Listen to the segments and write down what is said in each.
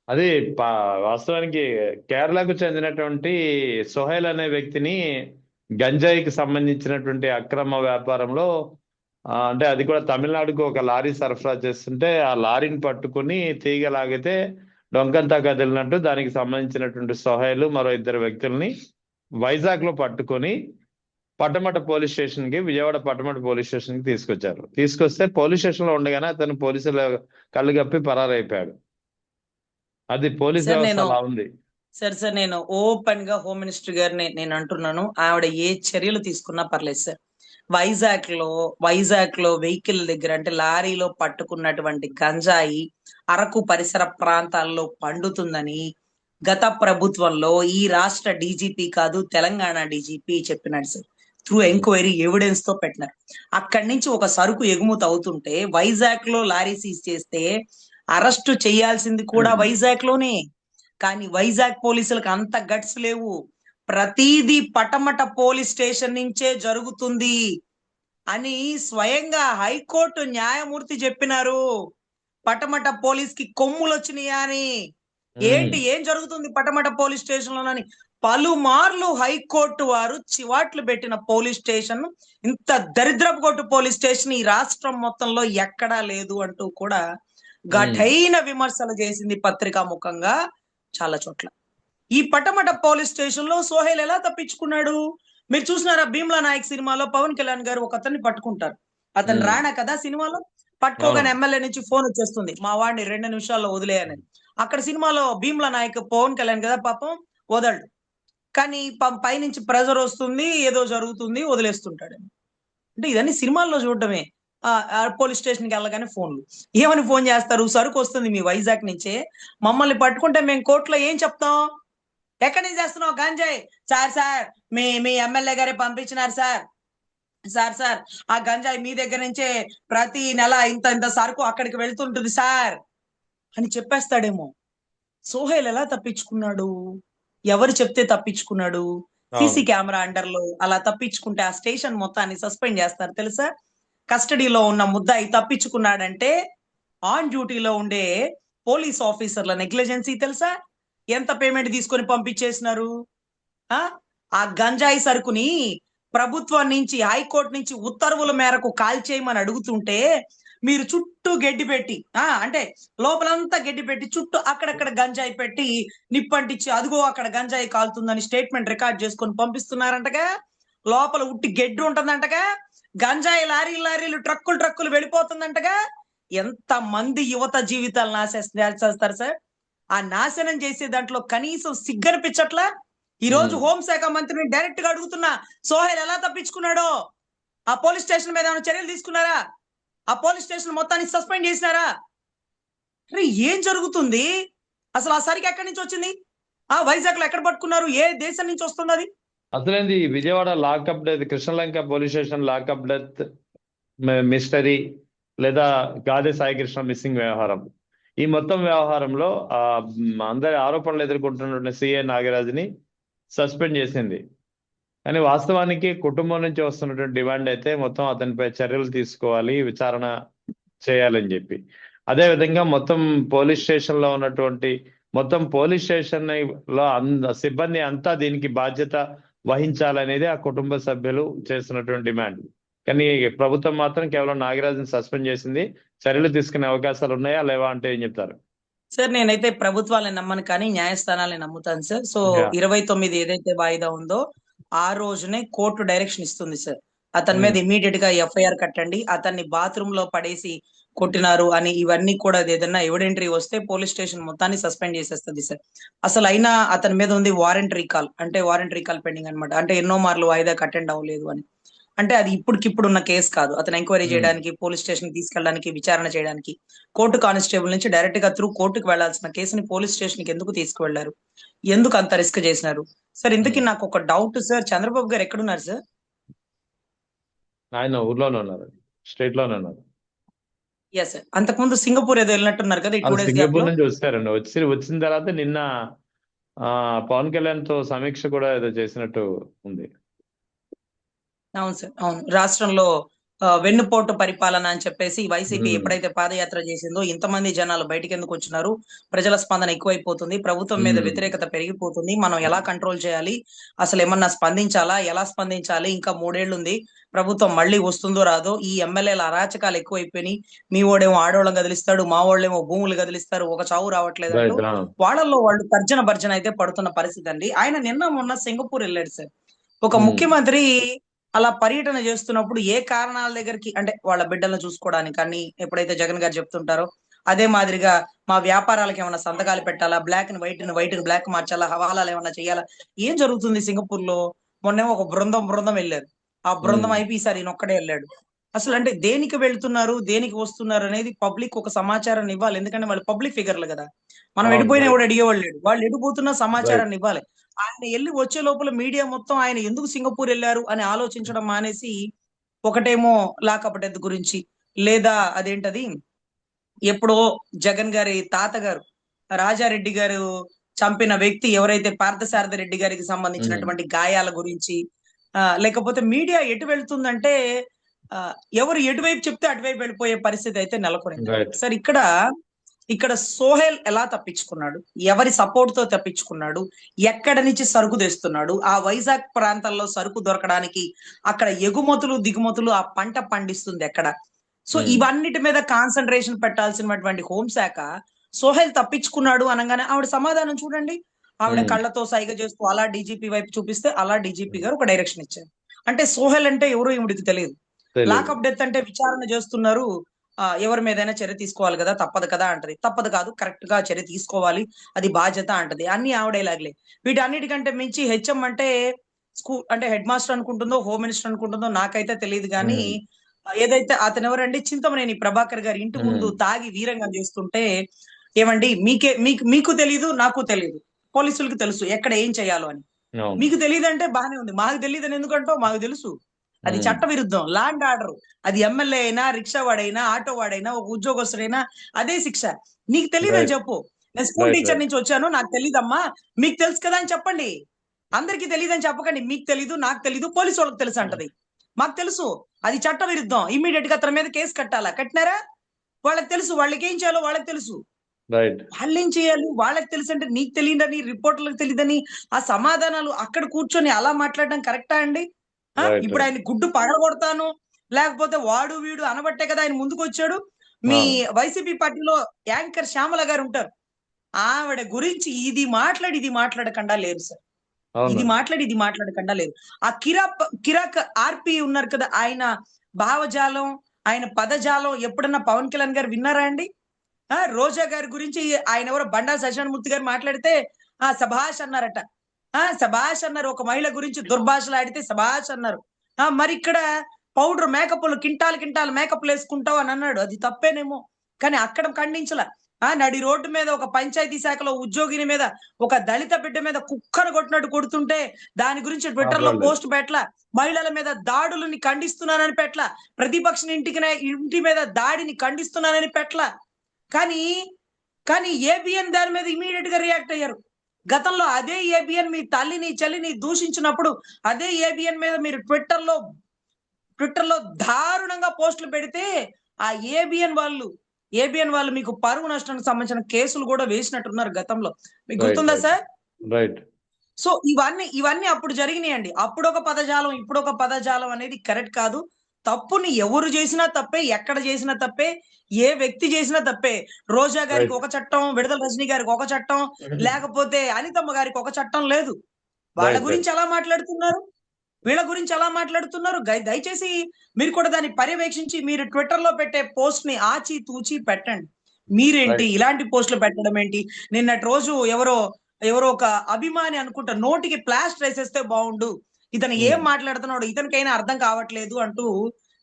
అది వాస్తవానికి కేరళకు చెందినటువంటి సోహెల్ అనే వ్యక్తిని గంజాయికి సంబంధించినటువంటి అక్రమ వ్యాపారంలో అంటే అది కూడా తమిళనాడుకు ఒక లారీ సరఫరా చేస్తుంటే ఆ లారీని పట్టుకుని తీగ లాగితే డొంకంతా కదిలినట్టు దానికి సంబంధించినటువంటి సోహెల్ మరో ఇద్దరు వ్యక్తుల్ని వైజాగ్ లో పట్టుకొని పట్టమట పోలీస్ స్టేషన్ కి విజయవాడ పట్టమట పోలీస్ స్టేషన్ కి తీసుకొచ్చారు. తీసుకొస్తే పోలీస్ స్టేషన్ లో ఉండగానే అతను పోలీసుల కళ్ళు కప్పి పరారైపోయాడు. అది పోలీస్ సార్ వ్యవస్థ నేను అలా ఉంది. సార్ నేను ఓపెన్ గా హోమ్ మినిస్టర్ గారిని నేను అంటున్నాను, ఆవిడ ఏ చర్యలు తీసుకున్నా పర్లేదు సార్. వైజాగ్ లో వెహికల్ దగ్గర అంటే లారీలో పట్టుకున్నటువంటి గంజాయి అరకు పరిసర ప్రాంతాల్లో పండుతుందని గత ప్రభుత్వంలో ఈ రాష్ట్ర డీజీపీ కాదు, తెలంగాణ డీజీపీ చెప్పినాడు సార్. త్రూ ఎంక్వైరీ ఎవిడెన్స్ తో పెట్టినారు. అక్కడి నుంచి ఒక సరుకు ఎగుమతి అవుతుంటే వైజాగ్ లో లారీ సీజ్ చేస్తే అరెస్టు చేయాల్సింది కూడా వైజాగ్ లోనే. కానీ వైజాగ్ పోలీసులకు అంత గట్స్ లేవు. ప్రతిదీ పటమట పోలీస్ స్టేషన్ నుంచే జరుగుతుంది అని స్వయంగా హైకోర్టు న్యాయమూర్తి చెప్పినారు. పటమట పోలీస్ కి కొమ్ములు వచ్చినాయా అని. ఏంటి ఏం జరుగుతుంది పటమట పోలీస్ స్టేషన్ లోనని పలుమార్లు హైకోర్టు వారు చివాట్లు పెట్టిన పోలీస్ స్టేషన్, ఇంత దరిద్రపు కొట్టు పోలీస్ స్టేషన్ ఈ రాష్ట్రం మొత్తంలో ఎక్కడా లేదు అంటూ కూడా ఘటైన విమర్శలు చేసింది పత్రికా ముఖంగా చాలా చోట్ల. ఈ పటమట పోలీస్ స్టేషన్ లో సోహెల్ ఎలా తప్పించుకున్నాడు? మీరు చూసినారా భీమ్లా నాయక్ సినిమాలో పవన్ కళ్యాణ్ గారు ఒక అతన్ని పట్టుకుంటారు. అతను రాణా కదా సినిమాలో. అవును. పట్టుకోగానే ఎమ్మెల్యే నుంచి ఫోన్ వచ్చేస్తుంది, మా వాడిని 2 నిమిషాల్లో వదిలేయని. అక్కడ సినిమాలో భీమ్లా నాయక్ పవన్ కళ్యాణ్ కదా పాపం, వదలడు. కానీ పైనుంచి ప్రెజర్ వస్తుంది, ఏదో జరుగుతుంది, వదిలేస్తుంటాడు. అంటే ఇదన్నీ సినిమాల్లో చూడటమే. పోలీస్ స్టేషన్కి వెళ్ళగానే ఫోన్లు ఏమని ఫోన్ చేస్తారు? సరుకు వస్తుంది మీ వైజాగ్ నుంచే, మమ్మల్ని పట్టుకుంటే మేము కోర్టులో ఏం చెప్తాం? ఎక్కడి నుంచి చేస్తున్నావు గంజాయి? సార్ మీ మీ ఎమ్మెల్యే గారే పంపించినారు సార్. సార్ ఆ గంజాయి మీ దగ్గర నుంచే ప్రతి నెల ఇంత ఇంత సరుకు అక్కడికి వెళ్తుంటుంది సార్ అని చెప్పేస్తాడేమో. సోహెల్ ఎలా తప్పించుకున్నాడు? ఎవరు చెప్తే తప్పించుకున్నాడు? సీసీ అవును. కెమెరా అండర్ లో అలా తప్పించుకుంటే ఆ స్టేషన్ మొత్తాన్ని సస్పెండ్ చేస్తారు తెలుసా? కస్టడీలో ఉన్న ముద్దాయి తప్పించుకున్నాడంటే ఆన్ డ్యూటీలో ఉండే పోలీస్ ఆఫీసర్ల నెగ్లిజెన్సీ తెలుసా? ఎంత పేమెంట్ తీసుకొని పంపించేసినారు. ఆ ఆ గంజాయి సరుకుని ప్రభుత్వం నుంచి, హైకోర్టు నుంచి ఉత్తర్వుల మేరకు కాల్చేయమని అడుగుతుంటే మీరు చుట్టూ గడ్డి పెట్టి, అంటే లోపలంతా గడ్డి పెట్టి చుట్టూ అక్కడక్కడ గంజాయి పెట్టి నిప్పంటించి అదిగో అక్కడ గంజాయి కాలుతుందని స్టేట్మెంట్ రికార్డ్ చేసుకొని పంపిస్తున్నారంటగా. లోపల ఉట్టి గడ్డి ఉంటుందంటగా. గంజాయి లారీలు ట్రక్కులు వెళ్ళిపోతుందంటగా. ఎంత మంది యువత జీవితాలు నాశేస్తారు సార్. ఆ నాశనం చేసే దాంట్లో కనీసం సిగ్గనిపించట్లా? ఈ రోజు హోంశాఖ మంత్రిని డైరెక్ట్ గా అడుగుతున్నా, సోహెల్ ఎలా తప్పించుకున్నాడో? ఆ పోలీస్ స్టేషన్ మీద ఏమైనా చర్యలు తీసుకున్నారా? ఆ పోలీస్ స్టేషన్ మొత్తాన్ని సస్పెండ్ చేసినారా? అరే ఏం జరుగుతుంది అసలు? ఆ సరికి ఎక్కడి నుంచి వచ్చింది? ఆ వైజాగ్ లో ఎక్కడ పట్టుకున్నారు? ఏ దేశం నుంచి వస్తుంది అది? అసలేంది Vijayawada lockup death, Krishnalanka police station lockup death mystery, లేదా గాదే సాయికృష్ణ మిస్సింగ్ వ్యవహారం, ఈ మొత్తం వ్యవహారంలో అందరి ఆరోపణలు ఎదుర్కొంటున్న సిఐ నాగరాజుని సస్పెండ్ చేసింది. కానీ వాస్తవానికి కుటుంబం నుంచి వస్తున్నటువంటి డిమాండ్ అయితే మొత్తం అతనిపై చర్యలు తీసుకోవాలి, విచారణ చేయాలని చెప్పి. అదే విధంగా మొత్తం పోలీస్ స్టేషన్ లో ఉన్నటువంటి మొత్తం పోలీస్ స్టేషన్ లో సిబ్బంది అంతా దీనికి బాధ్యత వహించాలనేది ఆ కుటుంబ సభ్యులు చేస్తున్నటువంటి డిమాండ్. కానీ ప్రభుత్వం మాత్రం కేవలం నాగరాజుని సస్పెండ్ చేసింది. చర్యలు తీసుకునే అవకాశాలు ఉన్నాయా లేవా అంటే ఏం చెప్తారు? సార్ నేనైతే ప్రభుత్వాలను నమ్మను కానీ న్యాయస్థానాలను నమ్ముతాను సార్. So yeah. 29 ఏదైతే వాయిదా ఉందో ఆ రోజునే కోర్టు డైరెక్షన్ ఇస్తుంది సార్. అతని మీద ఇమీడియట్ గా ఎఫ్ఐఆర్ కట్టండి, అతన్ని బాత్రూమ్ లో పడేసి కొట్టినారు అని ఇవన్నీ కూడా ఏదైనా ఎవిడెంటరీ వస్తే పోలీస్ స్టేషన్ మొత్తాన్ని సస్పెండ్ చేసేస్తుంది సార్. అసలు అయినా అతని మీద ఉంది వారెంట్ రీకాల్, అంటే వారెంట్ రీకాల్ పెండింగ్ అనమాట. అంటే ఎన్నో మార్లు వాయిదాకి అటెండ్ అవ్వలేదు అని. అంటే అది ఇప్పటికిప్పుడు ఉన్న కేసు కాదు. అతను ఎంక్వైరీ చేయడానికి, పోలీస్ స్టేషన్ తీసుకెళ్ళడానికి, విచారణ చేయడానికి కోర్టు కానిస్టేబుల్ నుంచి డైరెక్ట్ గా త్రూ కోర్టుకు వెళ్లాల్సిన కేసుని పోలీస్ స్టేషన్ కి ఎందుకు తీసుకువెళ్లారు? ఎందుకు అంత రిస్క్ చేసినారు సార్? ఇందుకు నాకు ఒక డౌట్ సార్, చంద్రబాబు గారు ఎక్కడున్నారు సార్? ఆయన ఊర్లోనే ఉన్నారు, స్టేట్ లోనే ఉన్నారు. Yes sir. అంతకుముందు సింగపూర్ ఏదో వెళ్ళినట్టున్నారు కదా ఈ వాళ్ళు 2 days గ్యాప్ సింగపూర్ లో. నుంచి వచ్చారండి. వచ్చిన తర్వాత నిన్న పవన్ కళ్యాణ్ తో సమీక్ష కూడా ఏదో చేసినట్టు ఉంది. అవును సార్, అవును. రాష్ట్రంలో వెన్నుపోటు పరిపాలన అని చెప్పేసి వైసీపీ ఉమ్, ఎప్పుడైతే పాదయాత్ర చేసిందో ఇంతమంది జనాలు బయటికి ఎందుకు వచ్చినారు, ప్రజల స్పందన ఎక్కువైపోతుంది, ప్రభుత్వం మీద ఉమ్, వ్యతిరేకత పెరిగిపోతుంది, మనం ఎలా కంట్రోల్ చేయాలి, అసలు ఏమన్నా స్పందించాలా, ఎలా స్పందించాలి, ఇంకా 3 ఏళ్లు ఉంది, ప్రభుత్వం మళ్ళీ వస్తుందో రాదో, ఈ ఎమ్మెల్యేల అరాచకాలు ఎక్కువైపోయినాయి, మీ ఓడేమో ఆడోళ్ళని కదిలిస్తాడు, మా వాళ్ళేమో భూములు కదిలిస్తారు, ఒక చావు రావట్లేదంటూ రైట్. వాళ్ళల్లో వాళ్ళు తర్జన భర్జన అయితే పడుతున్న పరిస్థితి అండి. ఆయన నిన్న మొన్న సింగపూర్ వెళ్ళాడు సార్. ఒక ముఖ్యమంత్రి అలా పర్యటన చేస్తున్నప్పుడు ఏ కారణాల దగ్గరికి అంటే వాళ్ళ బిడ్డలను చూసుకోవడానికి అని ఎప్పుడైతే జగన్ గారు చెప్తుంటారో అదే మాదిరిగా మా వ్యాపారాలకు ఏమైనా సంతకాలు పెట్టాలా, బ్లాక్ ని వైట్ ని బ్లాక్ మార్చాలా, హవాలాలు ఏమైనా చేయాలా, ఏం జరుగుతుంది సింగపూర్ లో? మొన్నేమో ఒక బృందం వెళ్ళారు. ఆ బృందం అయిపోయి ఈసారి ఈయన ఒక్కడే వెళ్ళాడు. అసలు అంటే దేనికి వెళ్తున్నారు, దేనికి వస్తున్నారు అనేది పబ్లిక్ ఒక సమాచారాన్ని ఇవ్వాలి. ఎందుకంటే వాళ్ళు పబ్లిక్ ఫిగర్లు కదా. మనం అవును. ఎడిపోయినా రైట్. కూడా అడిగేవాళ్ళు లేడు. వాళ్ళు ఎడిపోతున్న రైట్. సమాచారాన్ని ఇవ్వాలి. ఆయన వెళ్ళి వచ్చే లోపల మీడియా మొత్తం ఆయన ఎందుకు సింగపూర్ వెళ్ళారు అని ఆలోచించడం మానేసి ఒకటేమో లాకప్ డెత్ గురించి, లేదా అదేంటది ఎప్పుడో జగన్ గారి తాతగారు రాజారెడ్డి గారు చంపిన వ్యక్తి ఎవరైతే పార్థసారథి రెడ్డి గారికి సంబంధించినటువంటి గాయాల గురించి, లేకపోతే మీడియా ఎటు వెళ్తుందంటే ఆ, ఎవరు ఎటువైపు చెప్తే అటువైపు వెళ్ళిపోయే పరిస్థితి అయితే నెలకొనింది. రైట్. సార్ ఇక్కడ సోహెల్ ఎలా తప్పించుకున్నాడు, ఎవరి సపోర్ట్ తో తప్పించుకున్నాడు, ఎక్కడి నుంచి సరుకు తెస్తున్నాడు, ఆ వైజాగ్ ప్రాంతాల్లో సరుకు దొరకడానికి అక్కడ ఎగుమతులు దిగుమతులు ఆ పంట పండిస్తుంది ఎక్కడ? సో ఇవన్నిటి మీద కాన్సన్ట్రేషన్ పెట్టాల్సినటువంటి హోంశాఖ సోహెల్ తప్పించుకున్నాడు అనగానే ఆవిడ సమాధానం చూడండి. ఆవిడ కళ్ళతో సైగ చేస్తూ అలా డీజీపీ వైపు చూపిస్తే అలా డీజీపీ గారు ఒక డైరెక్షన్ ఇచ్చారు. అంటే సోహెల్ అంటే ఎవరో ఈవిడికి తెలియదు. తెలియదు. లాకప్ డెత్ అంటే విచారణ చేస్తున్నారు, ఎవరి మీదైనా చర్య తీసుకోవాలి కదా, తప్పదు కదా అంటది. తప్పదు కాదు, కరెక్ట్ గా చర్య తీసుకోవాలి, అది బాధ్యత అంటది. అన్ని ఆవిడేలాగలే. వీటన్నిటికంటే మించి హెచ్ఎం అంటే స్కూల్ అంటే హెడ్ మాస్టర్ అనుకుంటుందో హోమ్ మినిస్టర్ అనుకుంటుందో నాకైతే తెలియదు కానీ ఏదైతే అతను ఎవరండి చింతమనేని ప్రభాకర్ గారి ఇంటి ముందు తాగి వీరంగం చేస్తుంటే, ఏమండి మీకు తెలీదు, నాకు తెలీదు, పోలీసులకు తెలుసు ఎక్కడ ఏం చేయాలో అని. అవును. మీకు తెలియదంటే బానే ఉంది, మాకు తెలియదని ఎందుకంటావు? మాకు తెలుసు, అది చట్ట విరుద్ధం, ల్యాండ్ ఆర్డర్. అది ఎమ్మెల్యే అయినా, రిక్షా వాడైనా, ఆటో వాడైనా, ఒక ఉద్యోగస్తుడైనా అదే శిక్ష. నీకు తెలియదని రైట్. చెప్పు. నేను స్కూల్ రైట్. Teacher right. నుంచి వచ్చాను, నాకు తెలియదమ్మా, మీకు తెలుసు కదా అని చెప్పండి. అందరికీ తెలియదని చెప్పకండి. మీకు తెలీదు, నాకు తెలీదు, పోలీసు వాళ్ళకి తెలుసు అంటది. మాకు తెలుసు, అది చట్ట విరుద్ధం, ఇమ్మీడియట్ గా అతని మీద కేసు కట్టాలా, కట్టినారా? వాళ్ళకి తెలుసు, వాళ్ళకి ఏం చేయాలో వాళ్ళకి తెలుసు. రైట్. వాళ్ళు ఏం చేయాలి, వాళ్ళకి తెలుసు అంటే నీకు తెలియదని, రిపోర్టర్లకు తెలియదని ఆ సమాధానాలు అక్కడ కూర్చొని అలా మాట్లాడడం కరెక్టా అండి? రైట్. ఇప్పుడు రైట్. ఆయన గుడ్డు పగలగొడతాను, లేకపోతే వాడు వీడు అనబట్టే కదా ఆయన ముందుకు వచ్చాడు. మీ వైసీపీ పార్టీలో యాంకర్ శ్యామల గారు ఉంటారు, ఆవిడ గురించి ఇది మాట్లాడకుండా లేరు సార్. ఇది మాట్లాడకుండా లేదు. ఆ కిరాక్ ఆర్పి ఉన్నారు కదా, ఆయన భావజాలం, ఆయన పదజాలం ఎప్పుడన్నా పవన్ కళ్యాణ్ గారు విన్నారా అండి? రోజా గారి గురించి ఆయన ఎవరో బండా సత్యనారాయణమూర్తి గారు మాట్లాడితే సభాష్ అన్నారట. సభాష్ అన్నారు. ఒక మహిళ గురించి దుర్భాషలు ఆడితే సభాష్ అన్నారు. మరి ఇక్కడ పౌడర్ మేకప్లు కింటాలు మేకప్లు వేసుకుంటావు అని అన్నాడు. అది తప్పేనేమో, కానీ అక్కడ ఖండించలా. నడి రోడ్డు మీద ఒక పంచాయతీ శాఖలో ఉద్యోగిని మీద, ఒక దళిత బిడ్డ మీద కుక్కను కొట్టినట్టు కొడుతుంటే దాని గురించి ట్విట్టర్ లో పోస్ట్ పెట్టలా. మహిళల మీద దాడులని ఖండిస్తున్నానని పెట్టలా. ప్రతిపక్ష ఇంటి మీద దాడిని ఖండిస్తున్నానని పెట్టలా. కానీ ఏబిఎన్ దాని మీద ఇమీడియట్ గా రియాక్ట్ అయ్యారు. గతంలో అదే ఏబిఎన్ మీ తల్లిని చెల్లిని దూషించినప్పుడు అదే ఏబిఎన్ మీద మీరు ట్విట్టర్ లో దారుణంగా పోస్టులు పెడితే ఆ ఏబిఎన్ వాళ్ళు మీకు పరువు నష్టానికి సంబంధించిన కేసులు కూడా వేసినట్టున్నారు గతంలో. మీకు గుర్తుందా సార్? రైట్. సో ఇవన్నీ అప్పుడు జరిగినాయండి. అప్పుడు ఒక పదజాలం, ఇప్పుడు ఒక పదజాలం అనేది కరెక్ట్ కాదు. తప్పుని ఎవరు చేసినా తప్పే, ఎక్కడ చేసినా తప్పే, ఏ వ్యక్తి చేసినా తప్పే. రోజా గారికి ఒక చట్టం, విడుదల రజనీ గారికి ఒక చట్టం, లేకపోతే అనితమ్మ గారికి ఒక చట్టం లేదు. వాళ్ళ గురించి ఎలా మాట్లాడుతున్నారు, వీళ్ళ గురించి ఎలా మాట్లాడుతున్నారు? దయచేసి మీరు కూడా దాన్ని పర్యవేక్షించి మీరు ట్విట్టర్ లో పెట్టే పోస్ట్ ని ఆచి తూచి పెట్టండి. మీరేంటి ఇలాంటి పోస్టులు పెట్టడం ఏంటి? నిన్నటి రోజు ఎవరో ఒక అభిమాని అనుకుంటా నోటికి ప్లాస్టర్ వేసేస్తే బాగుండు, ఇతను ఏం మాట్లాడుతున్నాడు ఇతనికైనా అర్థం కావట్లేదు అంటూ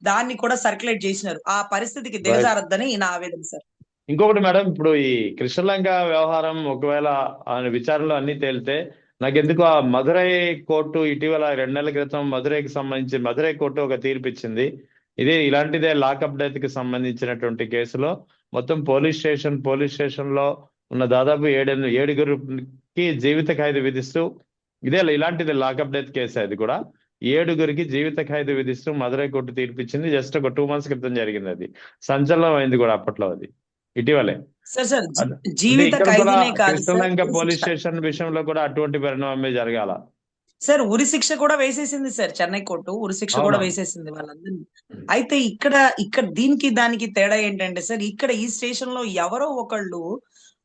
దాన్ని కూడా సర్క్యులేట్ చేసినారు. ఆ పరిస్థితికి దిగజారద్దని నా ఆవేదన సార్. ఇంకొకటి మేడం, ఇప్పుడు ఈ కృష్ణలంక వ్యవహారం ఒకవేళ విచారణలో అన్ని తేలితే, నాకెందుకు ఆ మదురై కోర్టు ఇటీవల 2 నెలల క్రితం మదురైకి సంబంధించి మదురై కోర్టు ఒక తీర్పు ఇచ్చింది. ఇలాంటిదే లాకప్ డెత్ కి సంబంధించినటువంటి కేసులో మొత్తం పోలీస్ స్టేషన్ లో ఉన్న దాదాపు 7 జీవిత ఖైదు విధిస్తూ ఇలాంటిది లాకప్ డెత్ కేసు. అది కూడా 7గురికి జీవిత ఖైదు విధిస్తూ మదురై కోర్టు తీర్పిచ్చింది. జస్ట్ ఒక 2 months క్రితం జరిగింది. అది సంచలనం అయింది కూడా అప్పట్లో. అది ఇటీవలే. సార్ అద- అంటే జీవిత ఇక్కడ కూడా ఖైదీనే కాదు సార్, కృష్ణలంక ఉరి పోలీస్ శిక్ష. స్టేషన్ విషయంలో కూడా అటువంటి పరిణామమే జరగాల. సార్ ఉరి శిక్ష కూడా వేసేసింది సార్, చెన్నై కోర్టు ఉరి శిక్ష కూడా అవునా? వేసేసింది వాళ్ళందరినీ. అయితే ఇక్కడ ఇక్కడ దీనికి దానికి తేడా ఏంటంటే సార్, ఇక్కడ ఈ స్టేషన్ లో ఎవరో ఒకళ్ళు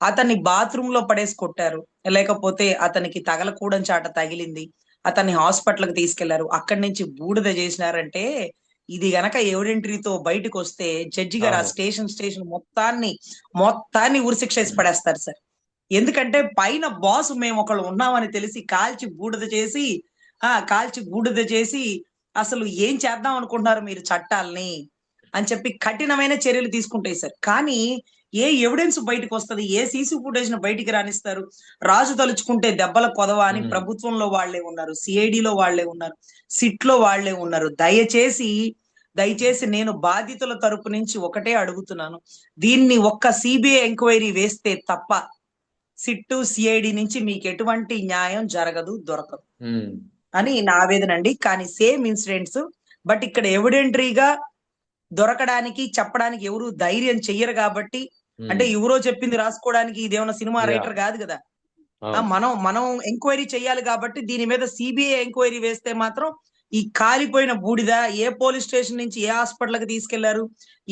అతన్ని బాత్రూమ్ లో పడేసి కొట్టారు, లేకపోతే అతనికి తగలకూడని చాట తగిలింది, అతన్ని హాస్పిటల్ కి తీసుకెళ్లారు, అక్కడి నుంచి బూడిద చేసినారంటే ఇది గనక ఎవిడెంటరీతో బయటకు వస్తే జడ్జి గారు ఆ అవును. స్టేషన్ మొత్తాన్ని ఉరిశిక్ష వేసి పడేస్తారు సార్. ఎందుకంటే పైన బాస్ మేము ఒకళ్ళు ఉన్నామని తెలిసి కాల్చి బూడిద చేసి అసలు ఏం చేద్దాం అనుకుంటున్నారు మీరు చట్టాలని అని చెప్పి కఠినమైన చర్యలు తీసుకుంటాయి సార్. కానీ ఏ ఎవిడెన్స్ బయటకు వస్తది, ఏ సీసీ ఫుటేజ్ ను బయటికి రానిస్తారు? రాజు తలుచుకుంటే దెబ్బల కొదవ అని ఉమ్. ప్రభుత్వంలో వాళ్లే ఉన్నారు, సిఐడిలో వాళ్లే ఉన్నారు, సిట్ లో వాళ్లే ఉన్నారు. దయచేసి నేను బాధితుల తరపు నుంచి ఒకటే అడుగుతున్నాను, దీన్ని ఒక్క సిబిఐ ఎంక్వైరీ వేస్తే తప్ప సిట్టు సిఐడి నుంచి మీకు ఎటువంటి న్యాయం జరగదు, దొరకదు ఉమ్. అని నా ఆవేదన అండి. కానీ సేమ్ ఇన్సిడెంట్స్, బట్ ఇక్కడ ఎవిడెంటరీగా దొరకడానికి చెప్పడానికి ఎవరు ధైర్యం చెయ్యరు కాబట్టి, అంటే ఎవరో చెప్పింది రాసుకోవడానికి ఇదేమన్నా సినిమా Yeah. రైటర్ కాదు కదా. అవును. మనం ఎంక్వైరీ చేయాలి కాబట్టి దీని మీద సిబిఐ ఎంక్వైరీ వేస్తే మాత్రం ఈ కాలిపోయిన బూడిద ఏ పోలీస్ స్టేషన్ నుంచి ఏ హాస్పిటల్ కి తీసుకెళ్లారు,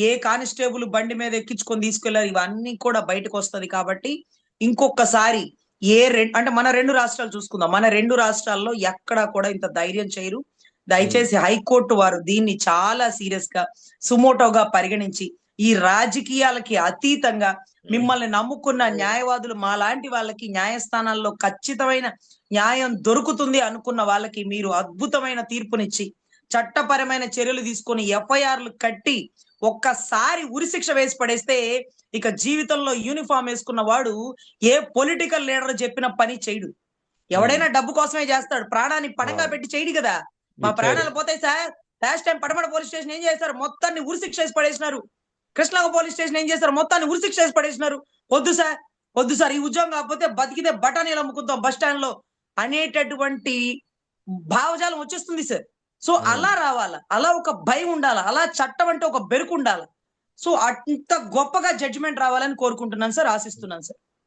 ఏ కానిస్టేబుల్ బండి మీద ఎక్కించుకొని తీసుకెళ్లారు, ఇవన్నీ కూడా బయటకు వస్తది. కాబట్టి ఇంకొకసారి అంటే మన 2 రాష్ట్రాలు చూసుకుందాం, మన 2 రాష్ట్రాల్లో ఎక్కడా కూడా ఇంత ధైర్యం చేయరు. దయచేసి హైకోర్టు వారు దీన్ని చాలా సీరియస్ గా సుమోటోగా పరిగణించి ఈ రాజకీయాలకి అతీతంగా మిమ్మల్ని నమ్ముకున్న న్యాయవాదులు మాలాంటి వాళ్ళకి న్యాయస్థానాల్లో ఖచ్చితమైన న్యాయం దొరుకుతుంది అనుకున్న వాళ్ళకి మీరు అద్భుతమైన తీర్పునిచ్చి చట్టపరమైన చర్యలు తీసుకొని ఎఫ్ఐఆర్లు కట్టి ఒక్కసారి ఉరిశిక్ష వేసి పడేస్తే ఇక జీవితంలో యూనిఫామ్ వేసుకున్న వాడు ఏ పొలిటికల్ లీడర్ చెప్పిన పని చేయడు. ఎవడైనా డబ్బు కోసమే చేస్తాడు, ప్రాణాన్ని పణంగా పెట్టి చేయడు కదా. మా ప్రాణాలు పోతాయి sir. Last time Patamata police station ఏం చేశారు, మొత్తాన్ని ఉరిశిక్ష వేసి పడేసినారు. కృష్ణాగ పోలీస్ స్టేషన్ ఏం చేశారు, మొత్తాన్ని ఉరిశిక్ష వేసి పడేసినారు. వద్దు సార్ ఈ ఉద్యోగం కాకపోతే బతికితే బఠానీలు అమ్ముకుంటాం బస్ స్టాండ్ లో అనేటటువంటి భావజాలం వచ్చేస్తుంది సార్. సో అలా రావాలా, అలా ఒక భయం ఉండాలా, అలా చట్టం అంటే ఒక బెరుకు ఉండాలా. సో అంత గొప్పగా జడ్జిమెంట్ రావాలని కోరుకుంటున్నాను సార్, ఆశిస్తున్నాను సార్.